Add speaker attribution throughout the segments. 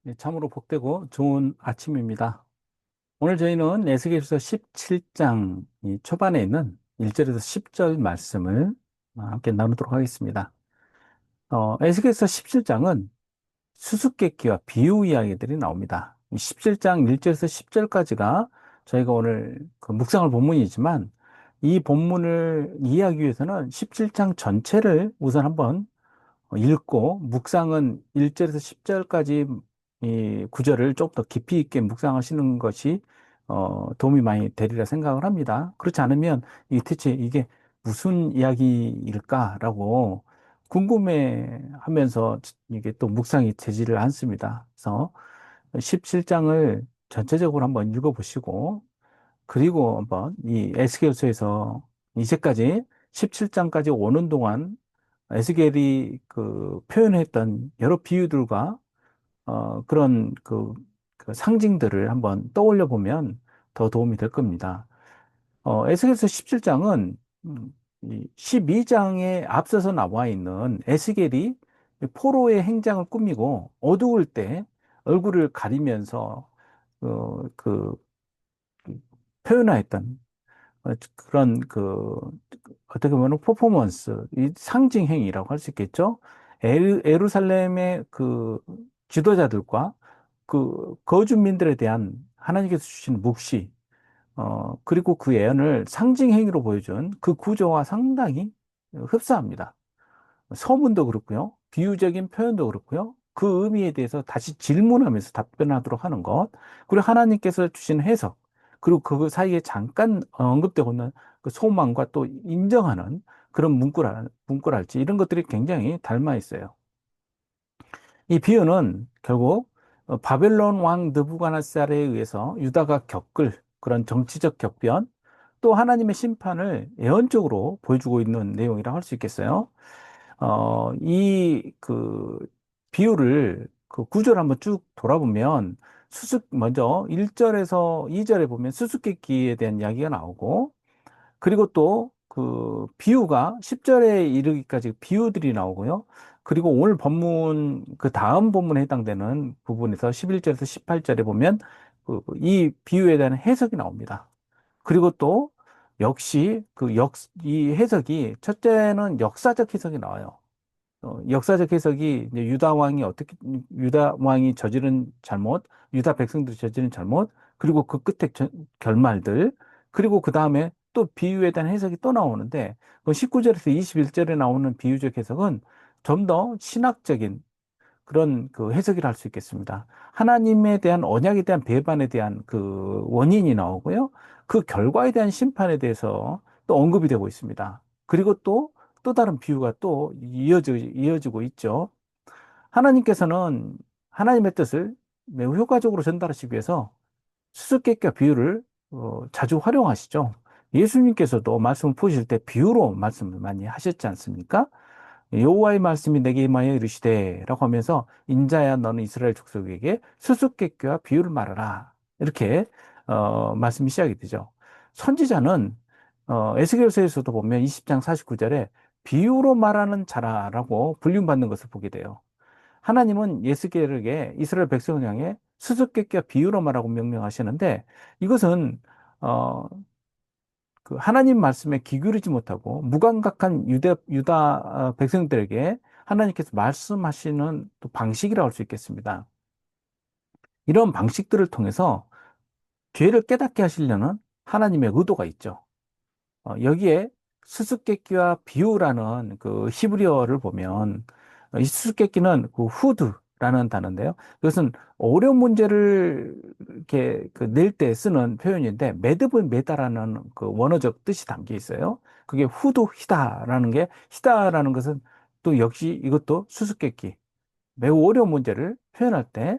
Speaker 1: 네, 참으로 복되고 좋은 아침입니다. 오늘 저희는 에스겔서 17장 초반에 있는 1절에서 10절 말씀을 함께 나누도록 하겠습니다. 에스겔서 17장은 수수께끼와 비유 이야기들이 나옵니다. 17장 1절에서 10절까지가 저희가 오늘 그 묵상할 본문이지만 이 본문을 이해하기 위해서는 17장 전체를 우선 한번 읽고 묵상은 1절에서 10절까지 이 구절을 조금 더 깊이 있게 묵상하시는 것이 도움이 많이 되리라 생각을 합니다. 그렇지 않으면 이 대체 이게 무슨 이야기일까라고 궁금해 하면서 이게 또 묵상이 되지를 않습니다. 그래서 17장을 전체적으로 한번 읽어보시고 그리고 한번 이 에스겔서에서 이제까지 17장까지 오는 동안 에스겔이 그 표현했던 여러 비유들과 그런 그 상징들을 한번 떠올려 보면 더 도움이 될 겁니다. 에스겔서 17장은 이 12장에 앞서서 나와 있는 에스겔이 포로의 행장을 꾸미고 어두울 때 얼굴을 가리면서 그 표현하였던 그런 어떻게 보면 퍼포먼스, 이 상징 행위라고 할 수 있겠죠. 에루살렘의 그 지도자들과 그 거주민들에 대한 하나님께서 주신 묵시, 그리고 그 예언을 상징 행위로 보여준 그 구조와 상당히 흡사합니다. 서문도 그렇고요. 비유적인 표현도 그렇고요. 그 의미에 대해서 다시 질문하면서 답변하도록 하는 것. 그리고 하나님께서 주신 해석. 그리고 그 사이에 잠깐 언급되고 있는 그 소망과 또 인정하는 그런 문구랄지 이런 것들이 굉장히 닮아 있어요. 이 비유는 결국 바벨론 왕 느부갓네살에 의해서 유다가 겪을 그런 정치적 격변 또 하나님의 심판을 예언적으로 보여주고 있는 내용이라 할 수 있겠어요. 비유를 그 구조를 한번 쭉 돌아보면 먼저 1절에서 2절에 보면 수수께끼에 대한 이야기가 나오고 그리고 또 그 비유가 10절에 이르기까지 비유들이 나오고요. 그리고 오늘 본문, 그 다음 본문에 해당되는 부분에서 11절에서 18절에 보면 이 비유에 대한 해석이 나옵니다. 그리고 또 역시 이 해석이 첫째는 역사적 해석이 나와요. 역사적 해석이 이제 유다 왕이 저지른 잘못, 유다 백성들이 저지른 잘못, 그리고 그 끝에 결말들, 그리고 그 다음에 또 비유에 대한 해석이 또 나오는데, 그 19절에서 21절에 나오는 비유적 해석은 좀 더 신학적인 그런 그 해석이라 할 수 있겠습니다. 하나님에 대한 언약에 대한 배반에 대한 그 원인이 나오고요. 그 결과에 대한 심판에 대해서 또 언급이 되고 있습니다. 그리고 또 다른 비유가 또 이어지고 있죠. 하나님께서는 하나님의 뜻을 매우 효과적으로 전달하시기 위해서 수수께끼와 비유를 자주 활용하시죠. 예수님께서도 말씀을 푸실 때 비유로 말씀을 많이 하셨지 않습니까? 여호와의 말씀이 내게 임하여 이르시되 라고 하면서 인자야 너는 이스라엘 족속에게 수수께끼와 비유를 말하라 이렇게 말씀이 시작이 되죠. 선지자는 에스겔서에서도 보면 20장 49절에 비유로 말하는 자라라고 불림받는 것을 보게 돼요. 하나님은 예스겔에게 이스라엘 백성을 향해 수수께끼와 비유로 말하고 명령하시는데 이것은 어, 그 하나님 말씀에 귀 기울이지 못하고 무감각한 유다 백성들에게 하나님께서 말씀하시는 또 방식이라고 할 수 있겠습니다. 이런 방식들을 통해서 죄를 깨닫게 하시려는 하나님의 의도가 있죠. 여기에 수수께끼와 비유라는 그 히브리어를 보면 이 수수께끼는 그 후드라는 단어인데요. 이것은 어려운 문제를 이렇게 낼 때 쓰는 표현인데 매듭을 매다라는 그 원어적 뜻이 담겨 있어요. 그게 후두히다라는 게 히다라는 것은 또 역시 이것도 수수께끼 매우 어려운 문제를 표현할 때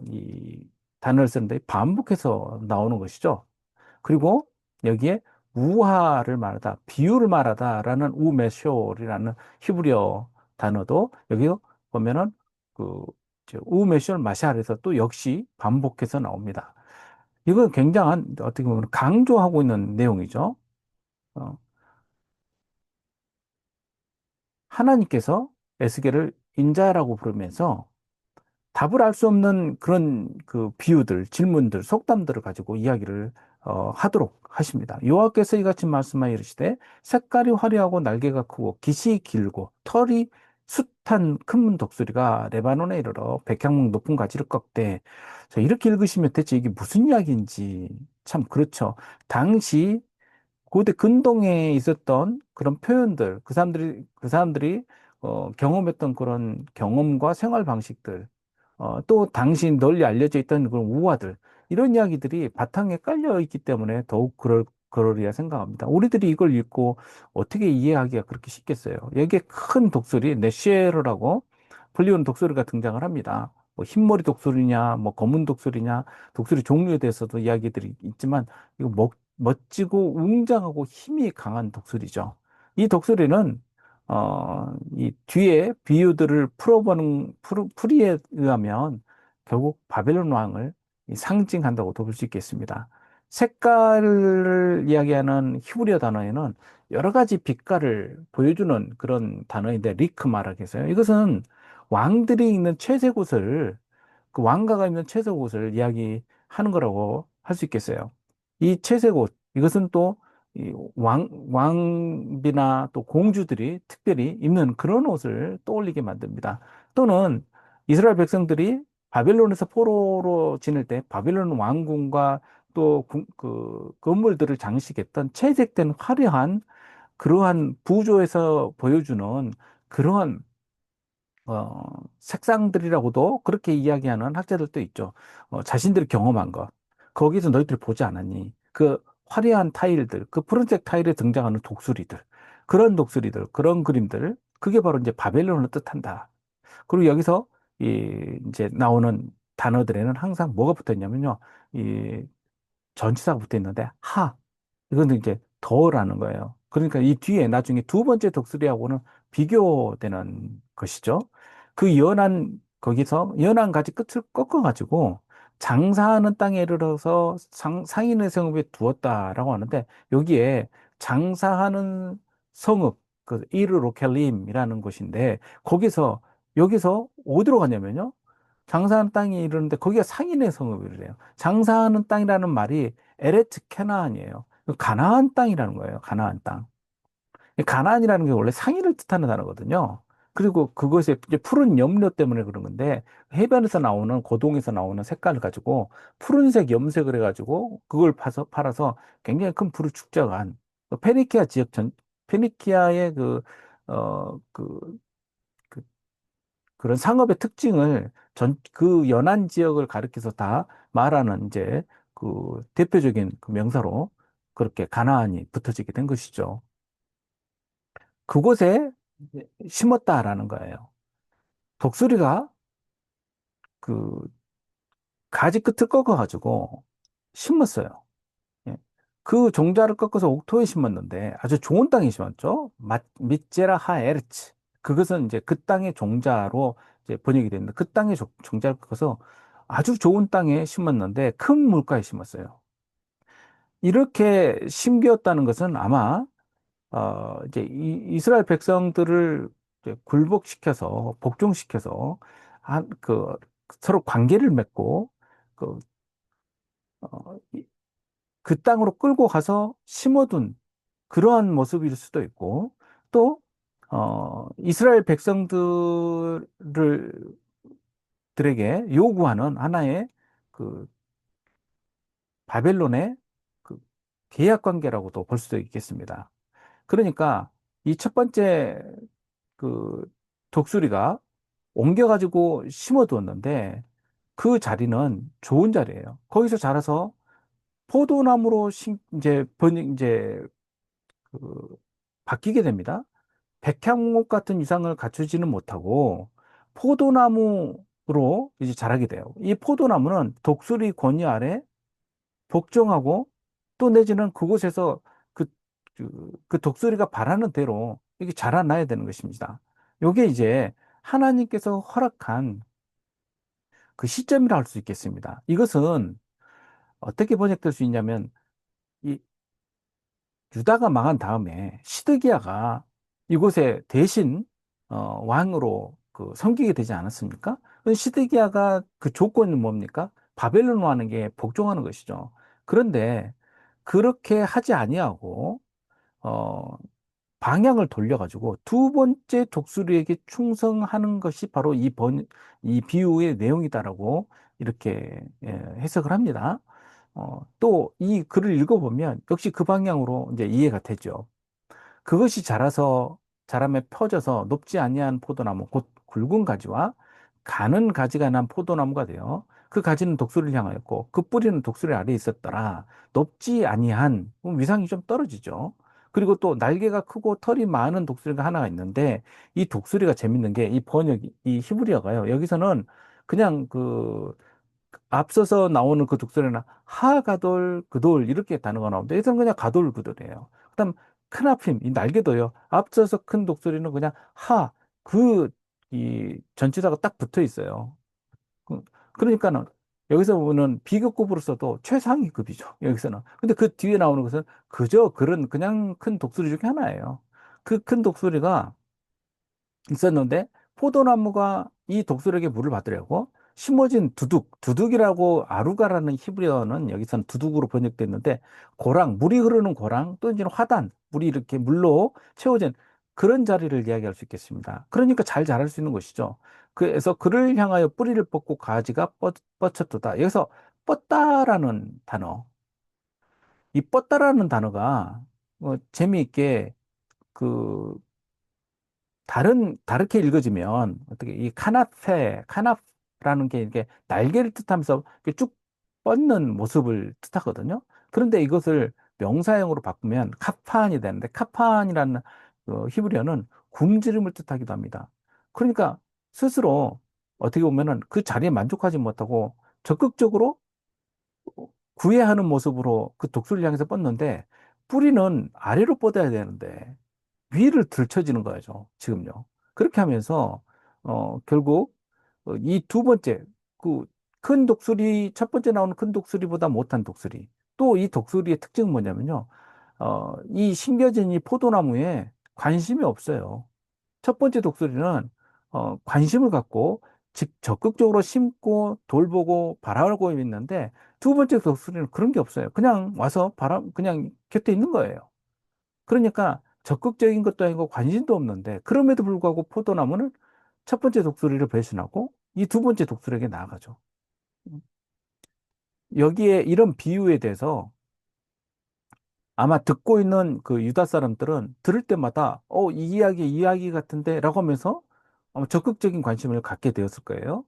Speaker 1: 이 단어를 쓰는데 반복해서 나오는 것이죠. 그리고 여기에 우화를 말하다, 비유를 말하다라는 우메쇼이라는 히브리어 단어도 여기 보면은 그 우메쇼를 마샬에서 또 역시 반복해서 나옵니다. 이건 굉장한 어떻게 보면 강조하고 있는 내용이죠. 어, 하나님께서 에스겔을 인자라고 부르면서 답을 알 수 없는 그런 그 비유들, 질문들, 속담들을 가지고 이야기를 하도록 하십니다. 여호와께서 이같이 말씀하여 이르시되 색깔이 화려하고 날개가 크고 깃이 길고 털이 숱한 큰 독수리가 레바논에 이르러 백향목 높은 가지를 꺾되. 자, 이렇게 읽으시면 대체 이게 무슨 이야기인지 참 그렇죠. 당시 고대 근동에 있었던 그런 표현들, 그 사람들이 경험했던 그런 경험과 생활 방식들, 또 당시 널리 알려져 있던 그런 우화들, 이런 이야기들이 바탕에 깔려 있기 때문에 더욱 그러리라 생각합니다. 우리들이 이걸 읽고 어떻게 이해하기가 그렇게 쉽겠어요. 여기에 큰 독수리, 네쉐르라고 불리우는 독수리가 등장을 합니다. 뭐 흰머리 독수리냐, 뭐 검은 독수리냐, 독수리 종류에 대해서도 이야기들이 있지만, 이거 멋지고 웅장하고 힘이 강한 독수리죠. 이 독수리는 이 뒤에 비유들을 풀이에 의하면 결국 바벨론 왕을 이 상징한다고도 볼 수 있겠습니다. 색깔을 이야기하는 히브리어 단어에는 여러 가지 빛깔을 보여주는 그런 단어인데, 리크마라고 해서요. 이것은 왕들이 있는 채색 옷을, 그 왕가가 입는 채색 옷을 이야기하는 거라고 할 수 있겠어요. 이 채색 옷, 이것은 또 이 왕비나 또 공주들이 특별히 입는 그런 옷을 떠올리게 만듭니다. 또는 이스라엘 백성들이 바벨론에서 포로로 지낼 때 바벨론 왕궁과 또 그 건물들을 장식했던 채색된 화려한 그러한 부조에서 보여주는 그러한 색상들이라고도 그렇게 이야기하는 학자들도 있죠. 자신들이 경험한 것. 거기서 너희들이 보지 않았니? 그 화려한 타일들, 그 푸른색 타일에 등장하는 독수리들, 그런 독수리들, 그런 그림들, 그게 바로 이제 바벨론을 뜻한다. 그리고 여기서 이제 나오는 단어들에는 항상 뭐가 붙어 있냐면요. 이 전치사가 붙어 있는데, 이건 이제 더라는 거예요. 그러니까 이 뒤에 나중에 두 번째 독수리하고는 비교되는 것이죠. 그 거기서 연한 가지 끝을 꺾어가지고 장사하는 땅에 이르러서 상인의 성읍에 두었다라고 하는데, 여기에 장사하는 성읍, 그 이르로켈림이라는 곳인데, 여기서 어디로 가냐면요. 장사하는 땅이 이르는데 거기가 상인의 성읍이래요. 장사하는 땅이라는 말이 에레트 케나안이에요. 가나안 땅이라는 거예요. 가나안 땅. 이 가나안이라는 게 원래 상인을 뜻하는 단어거든요. 그리고 그것에 이제 푸른 염료 때문에 그런 건데, 해변에서 나오는 고동에서 나오는 색깔을 가지고 푸른색 염색을 해가지고 그걸 팔아서 굉장히 큰 부를 축적한 그 페니키아의 그 그런 상업의 특징을 그 연안 지역을 가리켜서 다 말하는 이제 그 대표적인 그 명사로 그렇게 가나안이 붙어지게 된 것이죠. 그곳에 이제 심었다라는 거예요. 독수리가 그 가지 끝을 꺾어가지고 심었어요. 예. 그 종자를 꺾어서 옥토에 심었는데 아주 좋은 땅에 심었죠. 밑제라 하에르츠. 그것은 이제 그 땅의 종자로 이제 번역이 됐는데, 그 땅의 종자를 꺾어서 아주 좋은 땅에 심었는데 큰 물가에 심었어요. 이렇게 심기었다는 것은 아마 이제 이스라엘 백성들을 이제 굴복시켜서 복종시켜서 서로 관계를 맺고 그, 그 땅으로 끌고 가서 심어둔 그러한 모습일 수도 있고, 또 이스라엘 들에게 요구하는 하나의 그 바벨론의 그 계약 관계라고도 볼 수도 있겠습니다. 그러니까 이 첫 번째 그 독수리가 옮겨가지고 심어두었는데, 그 자리는 좋은 자리예요. 거기서 자라서 포도나무로 이제 그 바뀌게 됩니다. 백향목 같은 이상을 갖추지는 못하고 포도나무로 이제 자라게 돼요. 이 포도나무는 독수리 권위 아래 복종하고, 또 내지는 그곳에서 그, 그 독수리가 바라는 대로 이게 자라나야 되는 것입니다. 요게 이제 하나님께서 허락한 그 시점이라 할 수 있겠습니다. 이것은 어떻게 번역될 수 있냐면, 이 유다가 망한 다음에 시드기야가 이곳에 대신 왕으로 섬기게 되지 않았습니까? 시드기야가 그 조건은 뭡니까? 바벨론으로 하는 게 복종하는 것이죠. 그런데 그렇게 하지 아니하고 어, 방향을 돌려가지고 두 번째 독수리에게 충성하는 것이 바로 이 비유의 내용이다라고 이렇게 해석을 합니다. 또 이 글을 읽어보면 역시 그 방향으로 이제 이해가 되죠. 그것이 자라매 퍼져서 높지 아니한 포도나무 곧 굵은 가지와 가는 가지가 난 포도나무가 되어 그 가지는 독수리를 향하였고 그 뿌리는 독수리 아래에 있었더라. 높지 아니한 그럼 위상이 좀 떨어지죠. 그리고 또 날개가 크고 털이 많은 독수리가 하나가 있는데 이 독수리가 재밌는 게 이 번역이 이 히브리어가요. 여기서는 그냥 앞서서 나오는 그 독설에는 하가돌, 그돌 이렇게 단어가 나오는데 여기서는 그냥 가돌, 그돌이에요. 그다음 크나핌, 이 날개도요. 앞서서 큰 독수리는 그냥 이 전치사가 딱 붙어 있어요. 그- 그러니까는 여기서 보면 비교급으로서도 최상위급이죠. 여기서는. 근데 그 뒤에 나오는 것은 그저 그냥 큰 독수리 중에 하나예요. 그 큰 독수리가 있었는데 포도나무가 이 독수리에게 물을 받으려고 심어진 두둑이라고 아루가라는 히브리어는 여기서는 두둑으로 번역됐는데 물이 흐르는 고랑 또 이제 화단, 물이 이렇게 물로 채워진 그런 자리를 이야기할 수 있겠습니다. 그러니까 잘 자랄 수 있는 것이죠. 그래서 그를 향하여 뿌리를 뻗고 가지가 뻗쳤도다. 여기서 뻗다라는 단어, 이 뻗다라는 단어가 재미있게 그 다르게 읽어지면, 어떻게, 카나프라는 게 이렇게 날개를 뜻하면서 이렇게 쭉 뻗는 모습을 뜻하거든요. 그런데 이것을 명사형으로 바꾸면 카판이 되는데, 카판이라는 히브리어는 굶주림을 뜻하기도 합니다. 그러니까 스스로 어떻게 보면은 그 자리에 만족하지 못하고 적극적으로 구애하는 모습으로 그 독수리를 향해서 뻗는데, 뿌리는 아래로 뻗어야 되는데, 위를 들쳐지는 거죠, 지금요. 그렇게 하면서, 결국, 이 두 번째, 그, 큰 독수리, 첫 번째 나오는 큰 독수리보다 못한 독수리. 또 이 독수리의 특징은 뭐냐면요. 이 심겨진 이 포도나무에 관심이 없어요. 첫 번째 독수리는, 관심을 갖고 적극적으로 심고 돌보고 바라고 있는데, 두 번째 독수리는 그런 게 없어요. 그냥 와서 그냥 곁에 있는 거예요. 그러니까 적극적인 것도 아니고 관심도 없는데 그럼에도 불구하고 포도나무는 첫 번째 독수리를 배신하고 이 두 번째 독수리에게 나아가죠. 여기에 이런 비유에 대해서 아마 듣고 있는 그 유다 사람들은 들을 때마다 이 이야기 같은데 라고 하면서 아마 적극적인 관심을 갖게 되었을 거예요.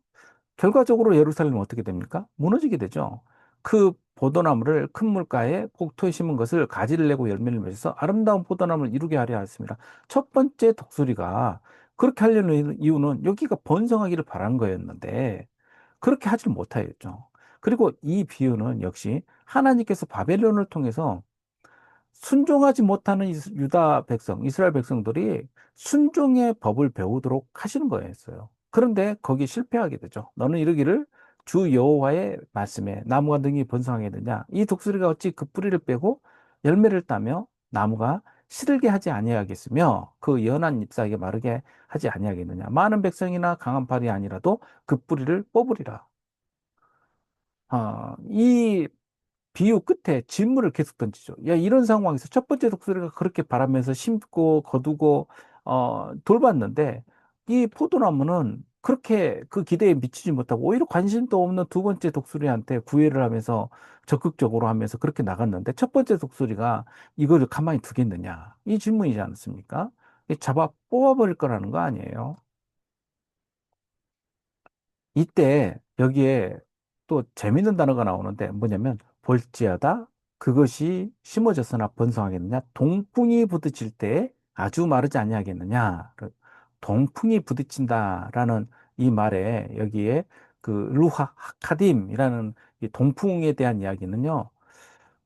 Speaker 1: 결과적으로 예루살렘은 어떻게 됩니까? 무너지게 되죠. 그 포도나무를 큰 물가에 폭토에 심은 것을 가지를 내고 열매를 맺어서 아름다운 포도나무를 이루게 하려 하였습니다. 첫 번째 독수리가 그렇게 하려는 이유는 여기가 번성하기를 바란 거였는데 그렇게 하지 못하였죠. 그리고 이 비유는 역시 하나님께서 바벨론을 통해서 순종하지 못하는 유다 백성, 이스라엘 백성들이 순종의 법을 배우도록 하시는 거였어요. 그런데 거기 실패하게 되죠. 너는 이르기를 주 여호와의 말씀에 나무가 능히 번성하겠느냐? 이 독수리가 어찌 그 뿌리를 빼고 열매를 따며 나무가 시들게 하지 아니하겠으며 그 연한 잎사귀에 마르게 하지 아니하겠느냐? 많은 백성이나 강한 팔이 아니라도 그 뿌리를 뽑으리라. 이 비유 끝에 질문을 계속 던지죠. 야, 이런 상황에서 첫 번째 독수리가 그렇게 바라면서 심고 거두고 돌봤는데 이 포도나무는 그렇게 그 기대에 미치지 못하고 오히려 관심도 없는 두 번째 독수리한테 구애를 하면서 적극적으로 하면서 그렇게 나갔는데 첫 번째 독수리가 이거를 가만히 두겠느냐? 이 질문이지 않습니까? 잡아 뽑아버릴 거라는 거 아니에요. 이때 여기에 또 재밌는 단어가 나오는데 뭐냐면 볼지어다 그것이 심어졌으나 번성하겠느냐 동풍이 부딪힐 때 아주 마르지 아니하겠느냐 동풍이 부딪힌다라는 이 말에 여기에 그 루하 하카딤이라는 이 동풍에 대한 이야기는요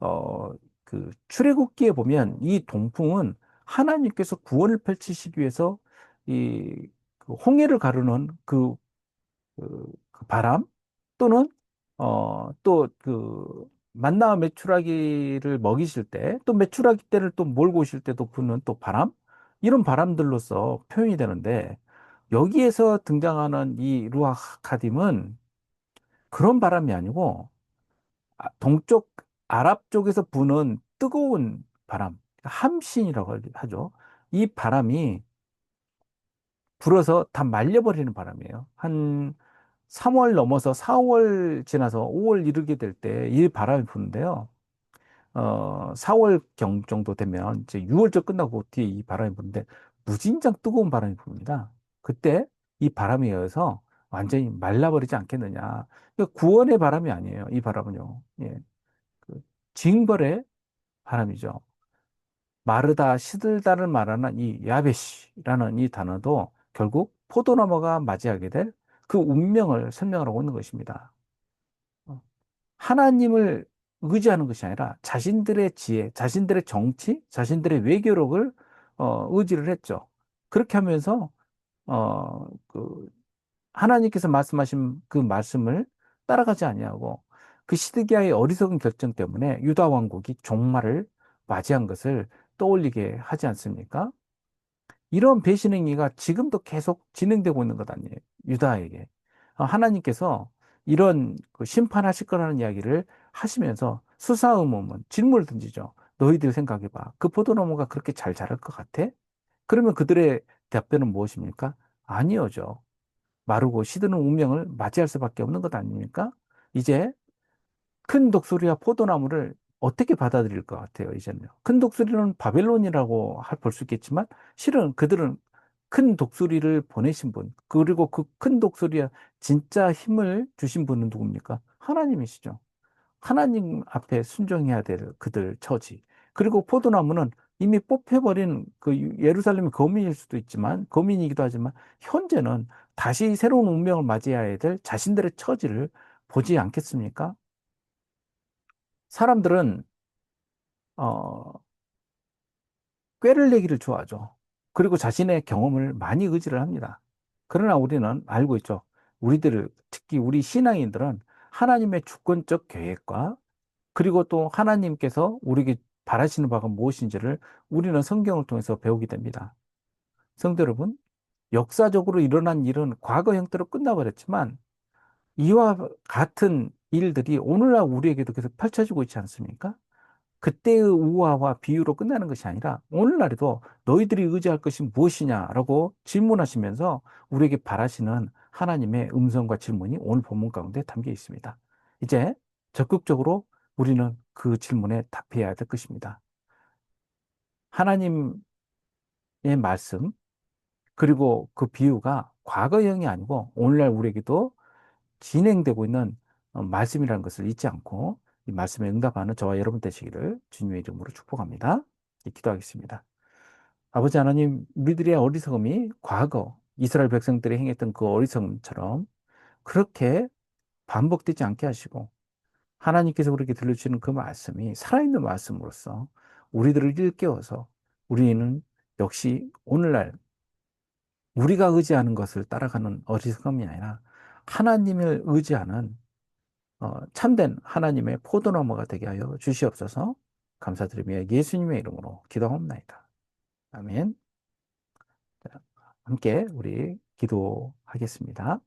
Speaker 1: 어 출애굽기에 보면 이 동풍은 하나님께서 구원을 펼치시기 위해서 이그 홍해를 가르는 그 바람 또는 또 그 만나와 메추라기를 먹이실 때 또 메추라기 떼를 또 몰고 오실 때도 부는 또 바람 이런 바람들로서 표현이 되는데 여기에서 등장하는 이 루아흐 카딤은 그런 바람이 아니고 동쪽 아랍 쪽에서 부는 뜨거운 바람, 함신이라고 하죠. 이 바람이 불어서 다 말려버리는 바람이에요. 한 3월 넘어서 4월 지나서 5월 이르게 될 때 이 바람이 부는데요. 4월경 정도 되면 이제 6월절 끝나고 뒤에 이 바람이 부는데 무진장 뜨거운 바람이 붑니다. 그때 이 바람에 의해서 완전히 말라버리지 않겠느냐. 그러니까 구원의 바람이 아니에요. 이 바람은요. 예. 그 징벌의 바람이죠. 마르다, 시들다를 말하는 이 야베시라는 이 단어도 결국 포도나무가 맞이하게 될 그 운명을 설명하고 있는 것입니다. 어, 하나님을 의지하는 것이 아니라 자신들의 지혜, 자신들의 정치, 자신들의 외교력을 의지를 했죠. 그렇게 하면서 그 하나님께서 말씀하신 그 말씀을 따라가지 아니하고 그 시드기야의 어리석은 결정 때문에 유다 왕국이 종말을 맞이한 것을 떠올리게 하지 않습니까? 이런 배신 행위가 지금도 계속 진행되고 있는 것 아니에요. 유다에게. 하나님께서 이런 그 심판하실 거라는 이야기를 하시면서 수사의문문, 질문을 던지죠. 너희들 생각해봐. 그 포도나무가 그렇게 잘 자랄 것 같아? 그러면 그들의 답변은 무엇입니까? 아니요죠. 마르고 시드는 운명을 맞이할 수밖에 없는 것 아닙니까? 이제 큰 독수리와 포도나무를 어떻게 받아들일 것 같아요, 이제는요. 큰 독수리는 바벨론이라고 볼 수 있겠지만, 실은 그들은 큰 독수리를 보내신 분, 그리고 그 큰 독수리에 진짜 힘을 주신 분은 누굽니까? 하나님이시죠. 하나님 앞에 순종해야 될 그들 처지. 그리고 포도나무는 이미 뽑혀버린 그 예루살렘의 거민일 수도 있지만, 거민이기도 하지만, 현재는 다시 새로운 운명을 맞이해야 될 자신들의 처지를 보지 않겠습니까? 사람들은 어, 꾀를 내기를 좋아하죠. 그리고 자신의 경험을 많이 의지를 합니다. 그러나 우리는 알고 있죠. 우리들, 특히 우리 신앙인들은 하나님의 주권적 계획과 그리고 또 하나님께서 우리에게 바라시는 바가 무엇인지를 우리는 성경을 통해서 배우게 됩니다. 성도 여러분, 역사적으로 일어난 일은 과거 형태로 끝나버렸지만 이와 같은 일들이 오늘날 우리에게도 계속 펼쳐지고 있지 않습니까? 그때의 우화와 비유로 끝나는 것이 아니라 오늘날에도 너희들이 의지할 것이 무엇이냐라고 질문하시면서 우리에게 바라시는 하나님의 음성과 질문이 오늘 본문 가운데 담겨 있습니다. 이제 적극적으로 우리는 그 질문에 답해야 될 것입니다. 하나님의 말씀, 그리고 그 비유가 과거형이 아니고 오늘날 우리에게도 진행되고 있는 말씀이라는 것을 잊지 않고 이 말씀에 응답하는 저와 여러분 되시기를 주님의 이름으로 축복합니다. 기도하겠습니다. 아버지 하나님, 우리들의 어리석음이 과거 이스라엘 백성들이 행했던 그 어리석음처럼 그렇게 반복되지 않게 하시고 하나님께서 우리에게 들려주시는 그 말씀이 살아있는 말씀으로서 우리들을 일깨워서 우리는 역시 오늘날 우리가 의지하는 것을 따라가는 어리석음이 아니라 하나님을 의지하는 참된 하나님의 포도나무가 되게 하여 주시옵소서. 감사드리며 예수님의 이름으로 기도합니다. 아멘. 자, 함께 우리 기도하겠습니다.